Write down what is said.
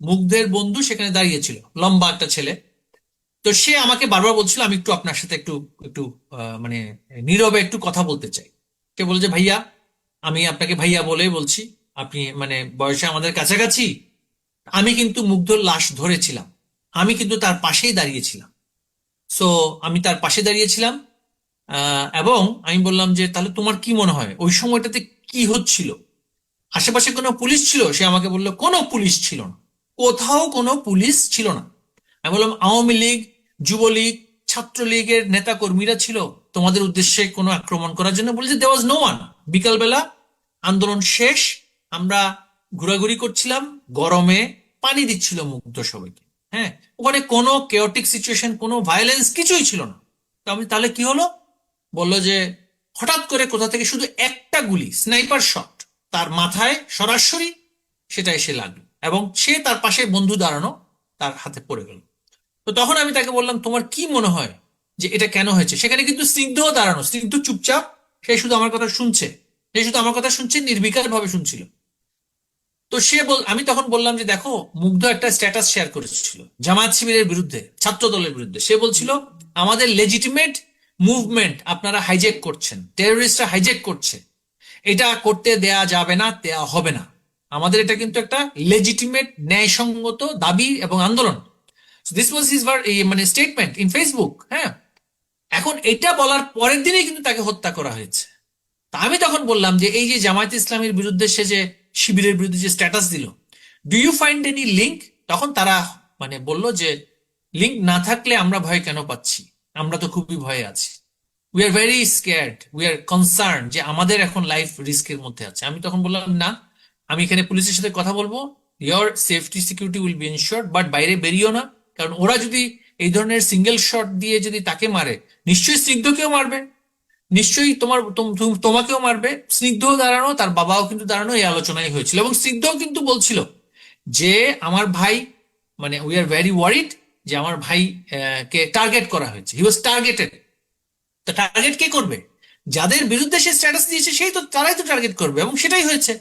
মুগ্ধের বন্ধু সেখানে দাঁড়িয়েছিল, লম্বা একটা ছেলে। তো সে আমাকে বারবার বলছিল আমি একটু আপনার সাথে একটু একটু মানে নীরবে একটু কথা বলতে চাই। সে বলে যে ভাইয়া, আমি আপনাকে ভাইয়া বলেই বলছি, আপনি মানে বয়সে আমাদের কাছাকাছি। আমি কিন্তু মুগ্ধর লাশ ধরেছিলাম, আমি কিন্তু তার পাশেই দাঁড়িয়েছিলাম। সো আমি তার পাশে দাঁড়িয়েছিলাম। এবং আমি বললাম যে তাহলে তোমার কি মনে হয় ওই সময়টাতে কি হচ্ছিল? আশেপাশে কোনো পুলিশ ছিল? সে আমাকে বললো কোনো পুলিশ ছিল না, কোথাও কোনো পুলিশ ছিল না। আমি বললাম আওয়ামী লীগ, যুবলীগ, ছাত্রলীগের নেতা কর্মীরা ছিল তোমাদের উদ্দেশ্যে কোনো আক্রমণ করার জন্য? বলেছে দেওয়াজ নো ওয়ান। বিকালবেলা আন্দোলন শেষ, আমরা ঘোরাঘুরি করছিলাম, গরমে পানি দিচ্ছিল মুগ্ধ সবাইকে। হ্যাঁ, ওখানে কোনো কেওটিক সিচুয়েশন, কোনো ভায়োলেন্স কিছুই ছিল না। তো আমি তাহলে কি হলো? বলল যে হঠাৎ করে কোথা থেকে শুধু একটা গুলি, স্নাইপার শট তার মাথায় সরাসরি সেটা এসে লাগলো, এবং সে তার পাশে বন্ধু দাঁড়ানো, তার হাতে পড়ে গেল। তো তখন আমি তাকে বললাম তোমার কি মনে হয় যে এটা কেন হয়েছে? সেখানে কিন্তু স্নিগ্ধও দাঁড়ানো, স্নিগ্ধ চুপচাপ, সে শুধু আমার কথা শুনছে, সে শুধু আমার কথা শুনছে, নির্বিকার ভাবে শুনছিল। তো আমি তখন বললাম যে দেখো, মুগ্ধ একটা স্ট্যাটাস শেয়ার করেছিল জামায়াত শিবিরের বিরুদ্ধে, ছাত্র দলের বিরুদ্ধে। সে বলছিল আমাদের লেজিটিমেট মুভমেন্ট আপনারা হাইজ্যাক করছেন, টেরোরিস্টরা হাইজ্যাক করছে, এটা করতে দেয়া যাবে না, দেয়া হবে না। আমাদের এটা কিন্তু একটা লেজিটিমেট ন্যায়সঙ্গত দাবি এবং আন্দোলন। দিস ওয়াজ হিজ মানে স্টেটমেন্ট ইন ফেসবুক। হ্যাঁ, এখন এটা বলার পরের দিনেই কিন্তু তাকে হত্যা করা হয়েছে। তা আমি তখন বললাম যে এই যে জামায়াত ইসলামের বিরুদ্ধে সে যে শিবিরের বিরুদ্ধে যে স্ট্যাটাস দিল, do you find any link? তখন তারা মানে বলল যে লিঙ্ক না থাকলে আমরা ভয় কেন পাচ্ছি, আমরা তো খুবই ভয়ে আছি, we are very scared, we are concern, যে আমাদের এখন লাইফ রিস্কের মধ্যে আছে। আমি তখন বললাম না, আমি এখানে পুলিশের সাথে কথা বলবো, your safety security will be ensured, but বাইরে বেরিয়েও না। কারণ ওরা যদি এই ধরনের সিঙ্গেল শট দিয়ে যদি তাকে মারে, নিশ্চয়ই স্নিগ্ধকেও মারবে, নিশ্চয়ই তোমাকেও মারবে। স্নিগ্ধও দাঁড়ানো, তার বাবাও কিন্তু দাঁড়ানো, এই আলোচনাই হয়েছিল, এবং স্নিগ্ধও কিন্তু বলছিল যে আমার ভাই, মানে উই আর ভেরি ওয়ারিড যে আমার ভাই কে টার্গেট করা হয়েছে, হি ওয়াজ টার্গেটেড। তো টার্গেট কে করবে? যাদের বিরুদ্ধে সে স্ট্যাটাস দিয়েছে সেই তো, তারাই তো টার্গেট করবে, এবং সেটাই হয়েছে।